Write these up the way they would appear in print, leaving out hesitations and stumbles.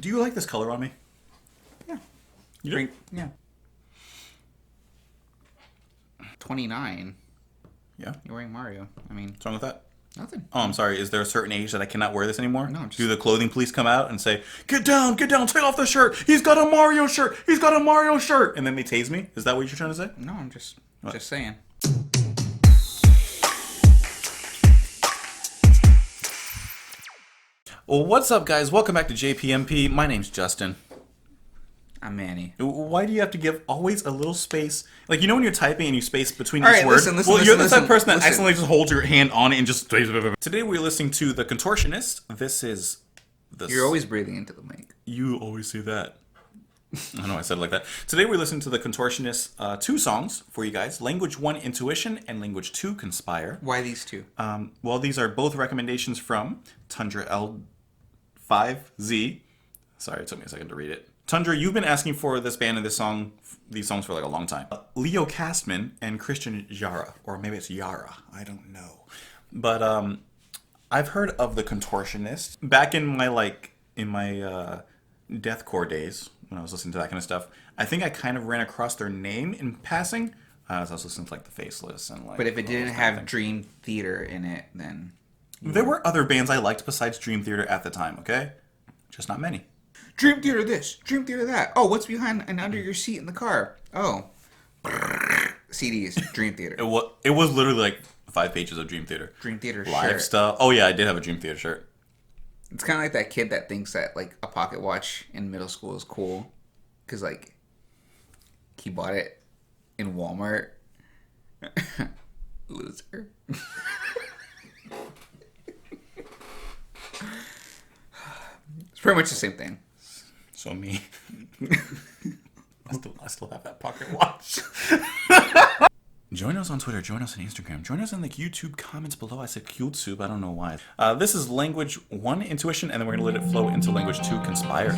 Do you like this color on me? Yeah. You do? Yeah. 29. Yeah. You're wearing Mario. I mean, What's wrong with that? nothing. Oh, I'm sorry. Is there a certain age that I cannot wear this anymore? No, just... Do the clothing police come out and say, get down, take off the shirt. He's got a Mario shirt. He's got a Mario shirt. And then they tase me? Is that what you're trying to say? No, I'm just saying. Well, what's up, guys? Welcome back to JPMP. My name's Justin. I'm Manny. Why do you have to give always a little space? Like, you know when you're typing and you space between All each right, word? listen, Well, you're the type of person that listen. accidentally just holds your hand on it and just... Today we're listening to The Contortionist. This is... You're always breathing into the mic. You always say that. I know I said it like that. Today we're listening to The Contortionist, two songs for you guys. Language 1, Intuition, and Language 2, Conspire. Why these two? Well, these are both recommendations from Tundra L5Z. Sorry, it took me a second to read it. Tundra, you've been asking for this band and these songs for like a long time. Leo Castman and Christian Yara, or maybe it's Yara, I don't know. But I've heard of The Contortionist back in my deathcore days when I was listening to that kind of stuff. I think I kind of ran across their name in passing as I was listening to like The Faceless and like. But if it didn't have Dream Theater in it, then there were other bands I liked besides Dream Theater at the time. Okay, just not many. Dream Theater this, Dream Theater that. Oh, what's behind and under your seat in the car? Oh, CDs, Dream Theater. It was literally like 5 pages of Dream Theater. Dream Theater live shirt. stuff. Oh yeah, I did have a Dream Theater shirt. It's kind of like that kid that thinks that like a pocket watch in middle school is cool, because like he bought it in Walmart. Loser. It's pretty much the same thing. So me. I still have that pocket watch. Join us on Twitter. Join us on Instagram. Join us in the YouTube comments below. I said YouTube. I don't know why. This is Language 1, Intuition, and then we're going to let it flow into Language 2, Conspire.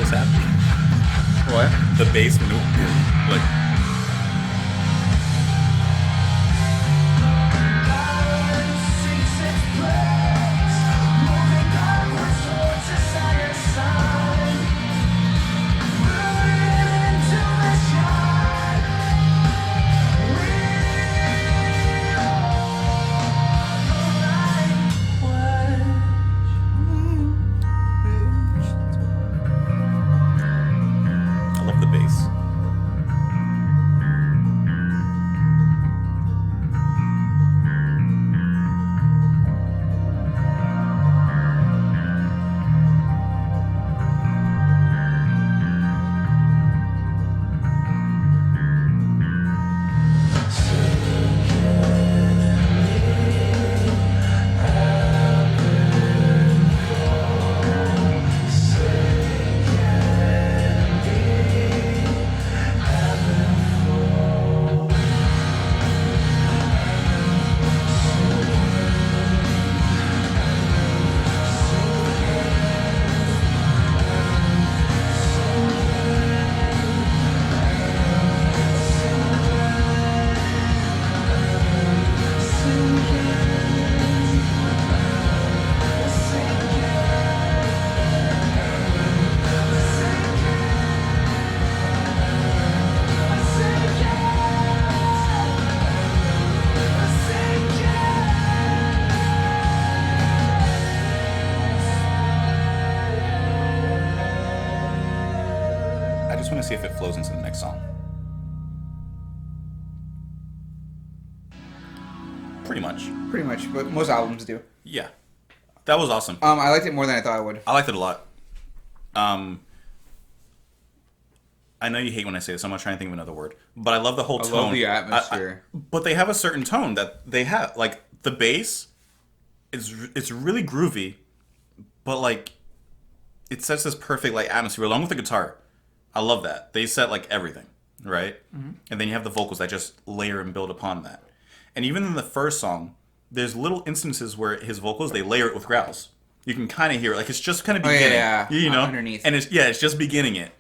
just happened? What? The bass when like. I love the bass. I just want to see if it flows into the next song. Pretty much. Pretty much, but most albums do. Yeah. That was awesome. I liked it more than I thought I would. I liked it a lot. I know you hate when I say this, so I'm not trying to think of another word. But I love the whole tone. I love the atmosphere. But they have a certain tone that they have. Like, the bass, it's really groovy, but, like, it sets this perfect, like, atmosphere along with the guitar. I love that. They set, like, everything, right? Mm-hmm. And then you have the vocals that just layer and build upon that. And even in the first song, there's little instances where his vocals, they layer it with growls. You can kind of hear it. Like, it's just kind of beginning. Yeah. You know? Underneath. And it's just beginning it.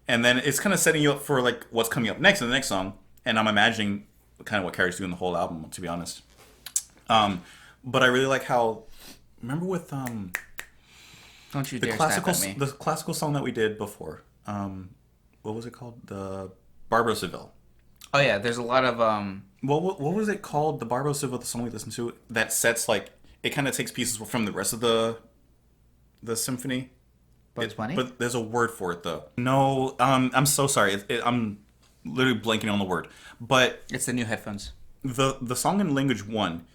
And then it's kind of setting you up for, like, what's coming up next in the next song. And I'm imagining kind of what Carrie's doing the whole album, to be honest. But I really like how... Remember with... Don't you the dare classical, snap at me. the classical song that we did before. What was it called? The Barbara Seville. Oh, yeah. There's a lot of... What was it called? The Barbara Seville, the song we listened to, that sets, like... It kind of takes pieces from the rest of the symphony. Bugs Bunny? But there's a word for it, though. No, I'm so sorry. I'm literally blanking on the word. But It's the new headphones. the song in Language 1,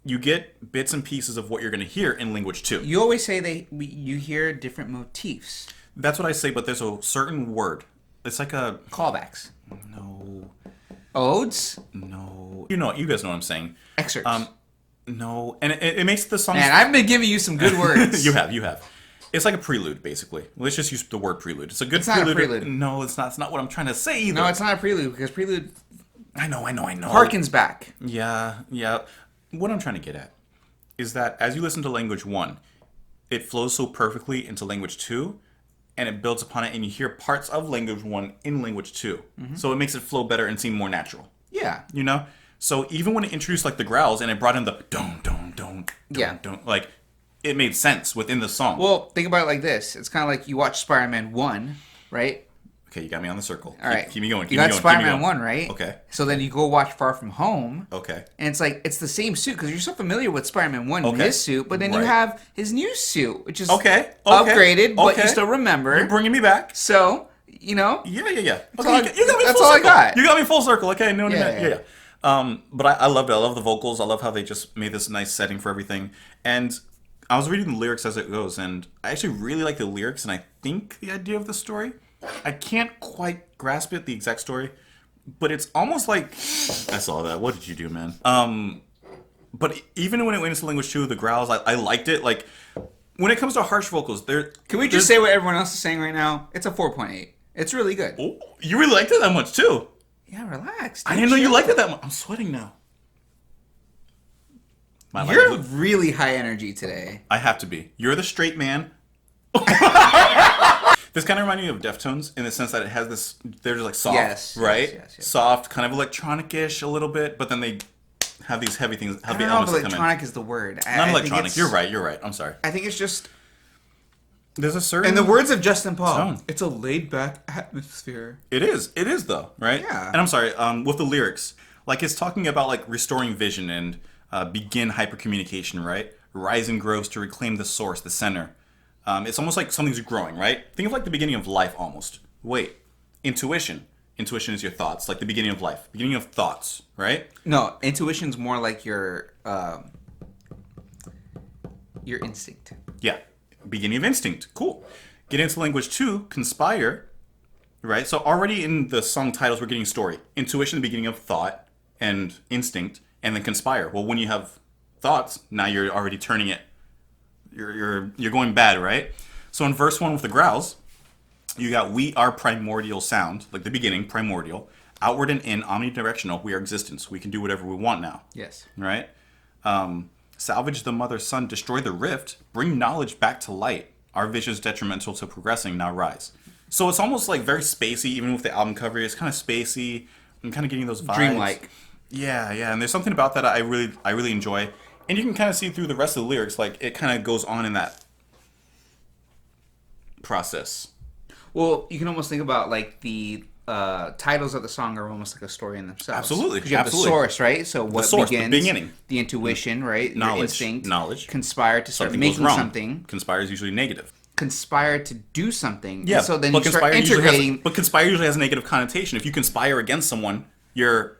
you get bits and pieces of what you're going to hear in Language 2. You always say you hear different motifs. That's what I say, but there's a certain word. It's like a... Callbacks. No. Odes? No. You guys know what I'm saying. Excerpts. No. And it makes the song... Man, I've been giving you some good words. You have. It's like a prelude, basically. Let's just use the word prelude. It's a good prelude. Not a prelude. No, it's not. It's not what I'm trying to say either. No, it's not a prelude, because prelude... I know. Harkens back. Yeah. What I'm trying to get at is that as you listen to Language 1, it flows so perfectly into Language 2, and it builds upon it, and you hear parts of Language 1 in Language 2. Mm-hmm. So it makes it flow better and seem more natural. Yeah. You know? So even when it introduced, like, the growls, and it brought in the don't, like... It made sense within the song. Well, think about it like this. It's kind of like you watch Spider-Man 1, right? Okay, you got me on the circle. All right. Keep me going. You got Spider-Man 1, right? Okay. So then you go watch Far From Home. Okay. And it's like, it's the same suit, because you're so familiar with Spider-Man 1 in Okay. his suit, but then you Right. have his new suit, which is Okay. upgraded, but Okay. you still remember. You're bringing me back. So, you know. Yeah. all- Okay, you got me that's full all I circle. got. You got me full circle. Okay, no, Yeah. But I loved it. I love the vocals. I love how they just made this nice setting for everything. And I was reading the lyrics as it goes, and I actually really like the lyrics, and I think the idea of the story. I can't quite grasp it, the exact story, but it's almost like... I saw that. What did you do, man? But even when it went into Language 2, the growls, I liked it. Like, when it comes to harsh vocals, Can we just say what everyone else is saying right now? It's a 4.8. It's really good. Oh, you really liked it that much, too. Yeah, relax. I didn't know you liked it that much. I'm sweating now. You're really high energy today. I have to be. You're the straight man. This kind of reminded me of Deftones in the sense that it has this. They're just like soft, Yes, right? yes. Soft, kind of electronic-ish a little bit, but then they have these heavy things. I Heavy don't know if elements that come in. electronic is the word. Not I think electronic. it's- You're right. You're right. I'm sorry. I think it's just, There's a certain. in the words of Justin Paul, Tone. it's a laid-back atmosphere. It is. It is though, right? Yeah. And I'm sorry. With the lyrics, like it's talking about like restoring vision and begin hypercommunication, right? Rise and grows to reclaim the source, the center. It's almost like something's growing, right? Think of like the beginning of life almost. Wait, intuition. Intuition is your thoughts, like the beginning of life, beginning of thoughts, right? No, intuition's more like your instinct. Yeah, beginning of instinct. Cool. Get into language 2, conspire, right? So already in the song titles, we're getting story. Intuition, the beginning of thought and instinct, and then conspire. Well, when you have thoughts, now you're already turning it. You're going bad, right? So in verse 1 with the growls, you got we are primordial sound, like the beginning, primordial, outward and in, omnidirectional. We are existence. We can do whatever we want now. Yes. Right? Salvage the mother sun, destroy the rift, bring knowledge back to light. Our vision's detrimental to progressing, now rise. So it's almost like very spacey, even with the album cover. It's kind of spacey. I'm kind of getting those vibes. Dreamlike. Yeah. And there's something about that I really enjoy. And you can kind of see through the rest of the lyrics, like it kind of goes on in that process. Well, you can almost think about like the titles of the song are almost like a story in themselves. Absolutely, 'Cause you have absolutely. the source, right? So what source, the begins, beginning. the intuition, right? Your Knowledge, instinct, knowledge. conspire to start Something goes making wrong. something, Conspire is usually negative. conspire to do something. Yeah, And so then but you start conspire usually integrating. but conspire usually has a negative connotation. If you conspire against someone, you're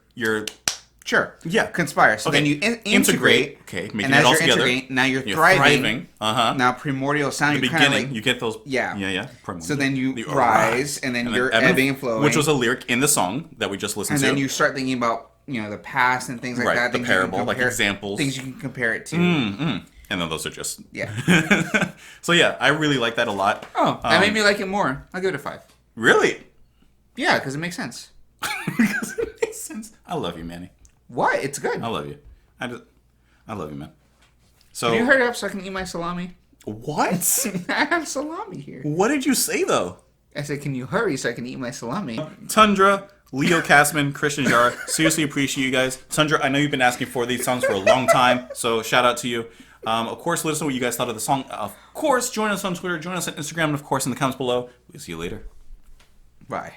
Sure. Yeah. Conspire. So Okay. then you integrate. Okay, making and it as all you're together. integrating, now you're You're thriving. Uh-huh. Now primordial sound. The You're kind of beginning, like, you get those. Yeah. Yeah. so Primordial. then you The rise, and then you're ebb ebbing and flowing. which was a lyric in the song that we just listened and to. then you start thinking about the past and things like Right, that. the things you can parable, like compare- examples. Things you can compare it to. and then those are just. Yeah. So yeah, I really like that a lot. Oh, that made me like it more. I'll give it a 5. Really? Yeah, because it makes sense. Because it makes sense. I love you, Manny. What? It's good. I love you. I love you, man. So Can you hurry up so I can eat my salami? what? I have salami here. What did you say though? I said, can you hurry so I can eat my salami? Tundra, Leo Kassman, Christian Jara. Seriously appreciate you guys. Tundra, I know you've been asking for these songs for a long time, so shout out to you. Of course, let us know what you guys thought of the song. Of course, join us on Twitter, join us on Instagram, and of course in the comments below. We'll see you later. Bye.